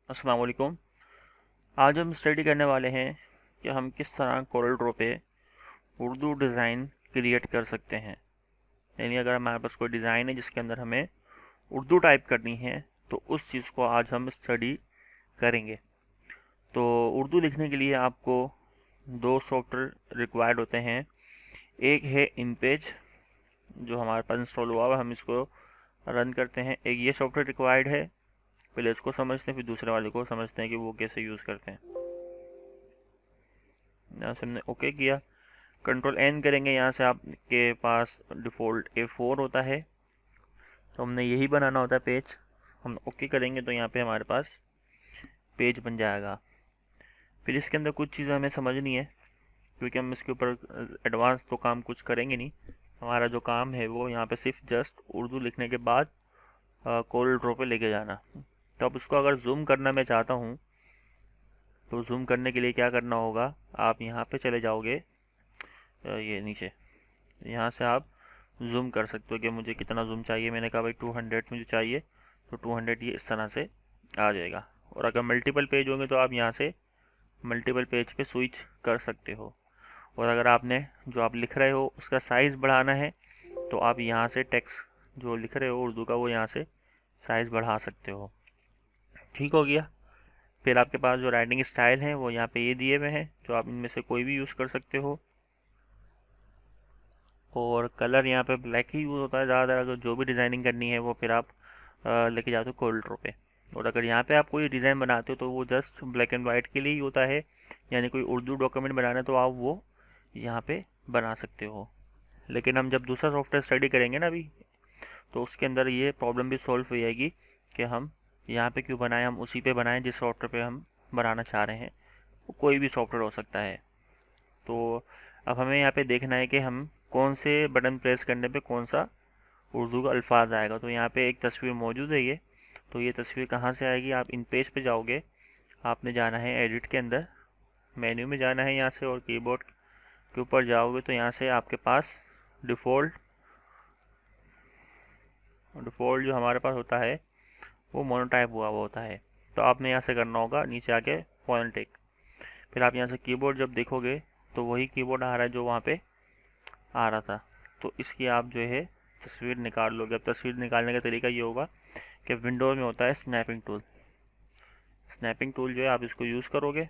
अस्सलाम वालेकुम। आज हम स्टडी करने वाले हैं कि हम किस तरह कोरल ड्रॉ पे उर्दू डिज़ाइन क्रिएट कर सकते हैं। यानी अगर हमारे पास कोई डिज़ाइन है जिसके अंदर हमें उर्दू टाइप करनी है तो उस चीज़ को आज हम स्टडी करेंगे। तो उर्दू लिखने के लिए आपको दो सॉफ्टवेयर रिक्वायर्ड होते हैं। एक है इनपेज जो हमारे पास इंस्टॉल हुआ हुआ, हम इसको रन करते हैं। एक ये सॉफ्टवेयर रिक्वायर्ड है, पहले इसको समझते हैं फिर दूसरे वाले को समझते हैं कि वो कैसे यूज़ करते हैं। यहाँ से हमने ओके किया, कंट्रोल एन करेंगे। यहाँ से आपके पास डिफ़ॉल्ट A4 होता है, तो हमने यही बनाना होता है पेज। हम ओके करेंगे तो यहाँ पे हमारे पास पेज बन जाएगा। फिर इसके अंदर कुछ चीज़ें हमें समझनी है, क्योंकि हम इसके ऊपर एडवांस तो काम कुछ करेंगे नहीं। हमारा जो काम है वो यहाँ पे सिर्फ जस्ट उर्दू लिखने के बाद कोरल ड्रॉ पे लेके जाना। तो अब उसको अगर जूम करना मैं चाहता हूँ तो जूम करने के लिए क्या करना होगा, आप यहाँ पे चले जाओगे, ये नीचे, यहाँ से आप जूम कर सकते हो कि मुझे कितना जूम चाहिए। मैंने कहा भाई 200 मुझे चाहिए, तो 200 ये इस तरह से आ जाएगा। और अगर मल्टीपल पेज होंगे तो आप यहाँ से मल्टीपल पेज पे स्विच कर सकते हो। और अगर आपने जो आप लिख रहे हो उसका साइज़ बढ़ाना है तो आप यहाँ से टेक्स्ट जो लिख रहे हो उर्दू का वो यहाँ से साइज़ बढ़ा सकते हो। ठीक हो गया। फिर आपके पास जो राइटिंग स्टाइल है वो यहाँ पे ये दिए हुए हैं, जो आप इनमें से कोई भी यूज़ कर सकते हो। और कलर यहाँ पे ब्लैक ही यूज़ होता है ज़्यादातर। अगर जो भी डिज़ाइनिंग करनी है वो फिर आप लेके जाते हो कोरल ड्रॉ पे। और अगर यहाँ पे आप कोई डिज़ाइन बनाते हो तो वो जस्ट ब्लैक एंड वाइट के लिए ही होता है, यानी कोई उर्दू डॉक्यूमेंट बनाना है तो आप वो यहाँ पे बना सकते हो। लेकिन हम जब दूसरा सॉफ्टवेयर स्टडी करेंगे ना अभी, तो उसके अंदर ये प्रॉब्लम भी सॉल्व हो जाएगी कि हम यहाँ पे क्यों बनाएं, हम उसी पे बनाएं जिस सॉफ्टवेयर पे हम बनाना चाह रहे हैं। वो कोई भी सॉफ्टवेयर हो सकता है। तो अब हमें यहाँ पे देखना है कि हम कौन से बटन प्रेस करने पे कौन सा उर्दू का अल्फाज आएगा। तो यहाँ पे एक तस्वीर मौजूद है ये, तो ये तस्वीर कहाँ से आएगी, आप इन पेज पे जाओगे, आपने जाना है एडिट के अंदर, मेन्यू में जाना है यहाँ से, और कीबोर्ड के ऊपर जाओगे तो यहाँ से आपके पास डिफ़ॉल्ट डिफ़ॉल्ट जो हमारे पास होता है वो मोनोटाइप हुआ हुआ होता है। तो आपने यहाँ से करना होगा नीचे आके फोनेटिक। फिर आप यहाँ से कीबोर्ड जब देखोगे तो वही कीबोर्ड आ रहा है जो वहाँ पे आ रहा था। तो इसकी आप जो है तस्वीर निकाल लोगे। अब तस्वीर निकालने का तरीका ये होगा कि विंडोज़ में होता है स्नैपिंग टूल। स्नैपिंग टूल जो है आप इसको यूज़ करोगे,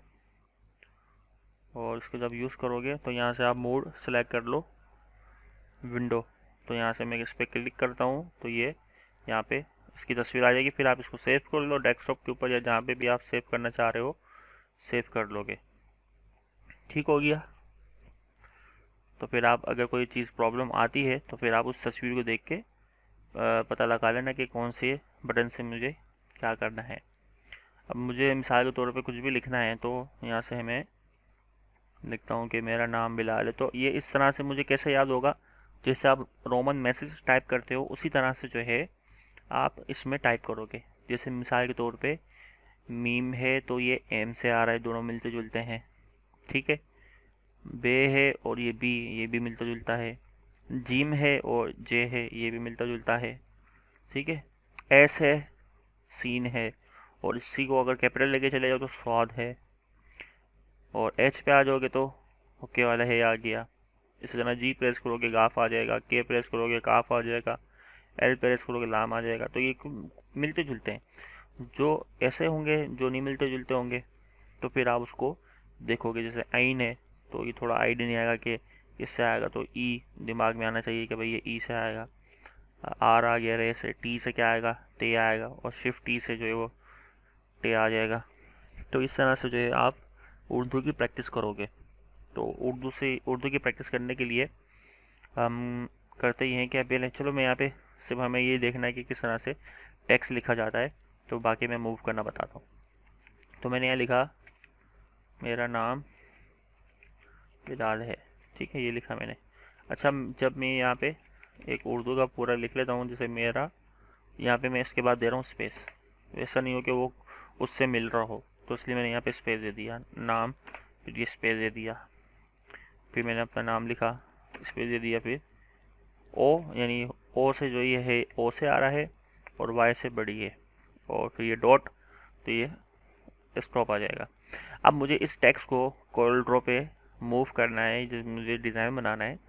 और इसको जब यूज़ करोगे तो यहाँ से आप मोड सेलेक्ट कर लो विंडो। तो यहाँ से मैं इस पर क्लिक करता हूँ तो ये यहाँ पे इसकी तस्वीर आ जाएगी। फिर आप इसको सेव कर लो डेस्कटॉप के ऊपर, या जहाँ पे भी आप सेव करना चाह रहे हो सेव कर लोगे। ठीक हो गया। तो फिर आप अगर कोई चीज़ प्रॉब्लम आती है तो फिर आप उस तस्वीर को देख के पता लगा लेना कि कौन से बटन से मुझे क्या करना है। अब मुझे मिसाल के तौर पे कुछ भी लिखना है तो यहाँ से मैं लिखता हूँ कि मेरा नाम बिलाल है। तो ये इस तरह से मुझे कैसे याद होगा, जैसे आप रोमन मैसेज टाइप करते हो उसी तरह से जो है आप इसमें टाइप करोगे। जैसे मिसाल के तौर पे मीम है तो ये एम से आ रहा है, दोनों मिलते जुलते हैं। ठीक है। बे है और ये भी मिलता जुलता है। जीम है और जे है, ये भी मिलता जुलता है। ठीक है। एस है, सीन है, और इसी को अगर कैपिटल लेके चले जाओ तो स्वाद है। और एच पे आ जाओगे तो ओके वाला है आ गया। इसी तरह जी प्रेस करोगे गाफ आ जाएगा, के प्रेस करोगे काफ आ जाएगा, एल प्रेस करोगे लाम आ जाएगा। तो ये मिलते जुलते हैं। जो ऐसे होंगे जो नहीं मिलते जुलते होंगे तो फिर आप उसको देखोगे। जैसे आइन है तो ये थोड़ा आइडिया नहीं आएगा कि इससे आएगा, तो ई दिमाग में आना चाहिए कि भाई ये ई से आएगा। आर आ गया, रे से, टी से क्या आएगा, ते आएगा, और शिफ्ट टी से जो है वो टे आ जाएगा। तो इस तरह से जो है आप उर्दू की प्रैक्टिस करोगे। तो उर्दू की प्रैक्टिस करने के लिए हम करते ही हैं कि पहले चलो मैं यहाँ पे सिर्फ हमें ये देखना है कि किस तरह से टेक्स्ट लिखा जाता है, तो बाकी मैं मूव करना बताता हूँ। तो मैंने यहाँ लिखा मेरा नाम बिलाल है। ठीक है, ये लिखा मैंने। अच्छा, जब मैं यहाँ पे एक उर्दू का पूरा लिख लेता हूँ, जैसे मेरा, यहाँ पे मैं इसके बाद दे रहा हूँ स्पेस। ऐसा नहीं हो कि वो उससे मिल रहा हो, तो इसलिए मैंने यहाँ पे स्पेस दे दिया, नाम, फिर ये स्पेस दे दिया, फिर मैंने अपना नाम लिखा, स्पेस दे दिया, फिर ओ, यानी ओ से जो ये है ओ से आ रहा है और वाई से बड़ी है, और फिर ये डॉट, तो ये स्टॉप आ जाएगा। अब मुझे इस टेक्स्ट को कोरल ड्रॉ पे मूव करना है, जो मुझे डिज़ाइन बनाना है,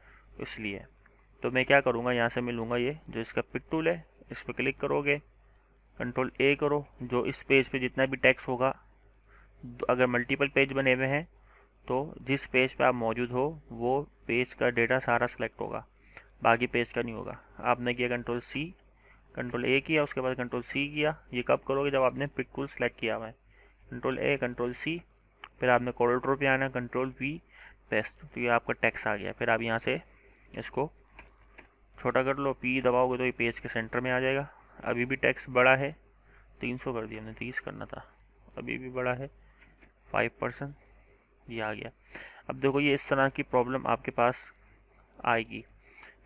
इसलिए तो मैं क्या करूँगा, यहाँ से मैं लूँगा ये जो इसका पिक टूल है, इस पर क्लिक करोगे, कंट्रोल ए करो, जो इस पेज पे जितना भी टेक्स्ट होगा, अगर मल्टीपल पेज बने हुए हैं तो जिस पेज पे आप मौजूद हो वो पेज का डेटा सारा सेलेक्ट होगा, बाकी पेज का नहीं होगा। आपने किया कंट्रोल सी, कंट्रोल ए किया, उसके बाद कंट्रोल सी किया। ये कब करोगे, जब आपने पिक टूल सेलेक्ट किया हुआ है। कंट्रोल ए, कंट्रोल सी, फिर आपने कोरल ड्रॉ पे आना, कंट्रोल वी, पेस्ट, तो ये आपका टेक्स्ट आ गया। फिर आप यहाँ से इसको छोटा कर लो, पी दबाओगे तो ये पेज के सेंटर में आ जाएगा। अभी भी टेक्स्ट बड़ा है, 300 कर दिया, हमने 30 करना था, अभी भी बड़ा है 5%, ये आ गया। अब देखो ये इस तरह की प्रॉब्लम आपके पास आएगी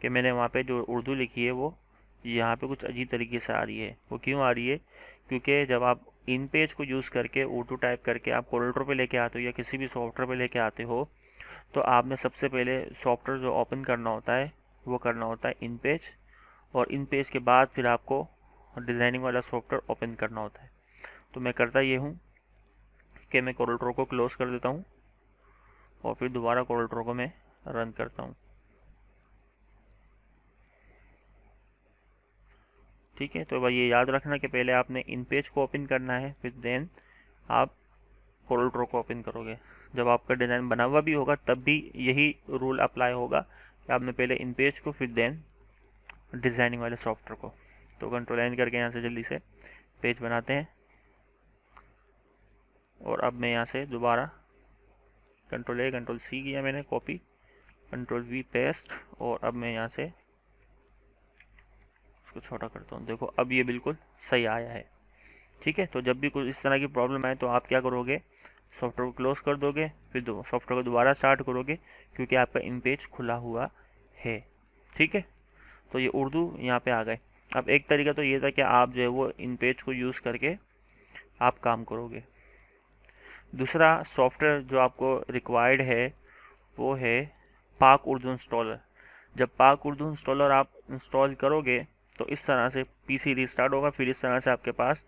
कि मैंने वहाँ पे जो उर्दू लिखी है वो यहाँ पे कुछ अजीब तरीके से आ रही है। वो क्यों आ रही है, क्योंकि जब आप इन पेज को यूज़ करके उर्दू टाइप करके आप कोरल ड्रॉ पे लेके आते हो या किसी भी सॉफ्टवेयर पे लेके आते हो, तो आपने सबसे पहले सॉफ्टवेयर जो ओपन करना होता है वो करना होता है इन पेज, और इन पेज के बाद फिर आपको डिज़ाइनिंग वाला सॉफ्टवेयर ओपन करना होता है। तो मैं करता ये हूँ कि मैं कोरल ड्रॉ को क्लोज़ कर देता हूँ और फिर दोबारा कोरल ड्रॉ को मैं रन करता हूँ। ठीक है, तो भाई ये याद रखना कि पहले आपने इन पेज को ओपन करना है, फिर देन आप कोरल ड्रॉ को ओपन करोगे। जब आपका डिज़ाइन बना हुआ भी होगा तब भी यही रूल अप्लाई होगा कि आपने पहले इन पेज को फिर देन डिज़ाइनिंग वाले सॉफ्टवेयर को। तो कंट्रोल एन करके यहाँ से जल्दी से पेज बनाते हैं, और अब मैं यहाँ से दोबारा कंट्रोल ए, कंट्रोल सी किया मैंने, कॉपी, कंट्रोल वी, पेस्ट, और अब मैं यहाँ से इसको छोटा करता हूँ। देखो अब ये बिल्कुल सही आया है। ठीक है, तो जब भी कुछ इस तरह की प्रॉब्लम आए तो आप क्या करोगे, सॉफ्टवेयर को क्लोज कर दोगे, फिर सॉफ्टवेयर को दोबारा स्टार्ट करोगे, क्योंकि आपका इन पेज खुला हुआ है। ठीक है, तो ये उर्दू यहाँ पे आ गए। अब एक तरीका तो ये था कि आप जो है वो इन पेज को यूज़ करके आप काम करोगे। दूसरा सॉफ्टवेयर जो आपको रिक्वायर्ड है वो है पाक उर्दू इंस्टॉलर। जब पाक उर्दू इंस्टॉलर आप इंस्टॉल करोगे तो इस तरह से पीसी रीस्टार्ट होगा, फिर इस तरह से आपके पास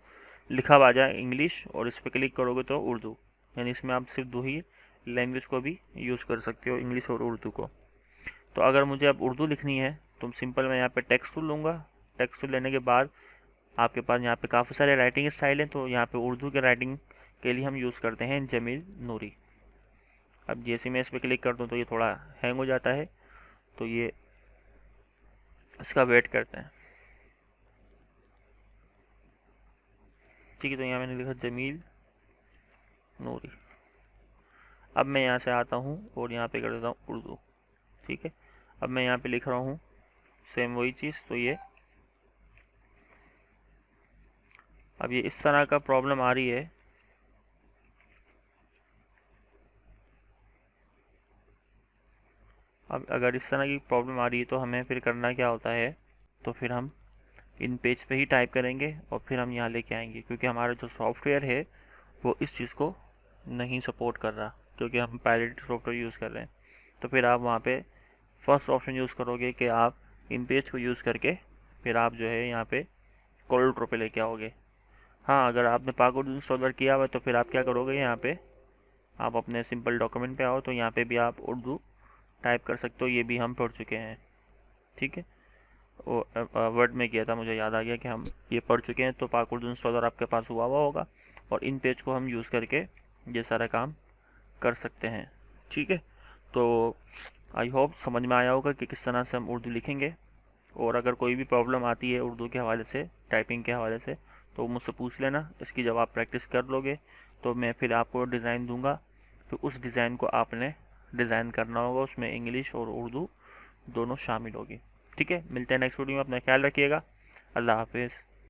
लिखा हुआ आ जाए इंग्लिश, और इस पर क्लिक करोगे तो उर्दू, यानी इसमें आप सिर्फ 2 ही लैंग्वेज को भी यूज़ कर सकते हो, इंग्लिश और उर्दू को। तो अगर मुझे अब उर्दू लिखनी है तो सिंपल मैं यहाँ पे टेक्स्ट टूल लूँगा। टेक्स्ट टूल लेने के बाद आपके पास यहाँ पे काफ़ी सारे राइटिंग स्टाइल हैं, तो यहाँ पे उर्दू के राइटिंग के लिए हम यूज़ करते हैं जमील नूरी। अब जैसे मैं इस पर क्लिक कर दूँ तो ये थोड़ा हैंग हो जाता है, तो ये इसका वेट करते हैं। ठीक है, तो यहाँ मैंने लिखा जमील नूरी। अब मैं यहाँ से आता हूँ और यहाँ पे कर देता हूँ उर्दू। ठीक है, अब मैं यहाँ पे लिख रहा हूँ सेम वही चीज़, तो ये अब ये इस तरह का प्रॉब्लम आ रही है। अब अगर इस तरह की प्रॉब्लम आ रही है तो हमें फिर करना क्या होता है, तो फिर हम इन पेज पे ही टाइप करेंगे और फिर हम यहाँ लेके आएंगे, क्योंकि हमारा जो सॉफ्टवेयर है वो इस चीज़ को नहीं सपोर्ट कर रहा, क्योंकि हम पायरेटेड सॉफ्टवेयर यूज़ कर रहे हैं। तो फिर आप वहाँ पे फर्स्ट ऑप्शन यूज़ करोगे कि आप इन पेज को यूज़ करके फिर आप जो है यहाँ पे कोरल ड्रॉ पे लेके आओगे। हाँ, अगर आपने पाक उर्दू इंस्टॉलर किया हुआ तो फिर आप क्या करोगे, यहाँ पे आप अपने सिंपल डॉक्यूमेंट पे आओ, तो यहाँ पे भी आप उर्दू टाइप कर सकते हो, ये भी हम पढ़ चुके हैं। ठीक है, वो वर्ड में किया था, मुझे याद आ गया कि हम ये पढ़ चुके हैं। तो पाक उर्दू इंस्टॉलर आपके पास हुआ होगा और इन पेज को हम यूज़ करके ये सारा काम कर सकते हैं। ठीक है, तो आई होप समझ में आया होगा कि किस तरह से हम उर्दू लिखेंगे, और अगर कोई भी प्रॉब्लम आती है उर्दू के हवाले से, टाइपिंग के हवाले से, तो मुझसे पूछ लेना। इसकी जब आप प्रैक्टिस कर लोगे तो मैं फिर आपको डिज़ाइन दूंगा, तो उस डिज़ाइन को आपने डिज़ाइन करना होगा, उसमें इंग्लिश और उर्दू दोनों शामिल होगी। ठीक है, मिलते हैं नेक्स्ट वीडियो में, अपना ख्याल रखिएगा। अल्लाह हाफिज़।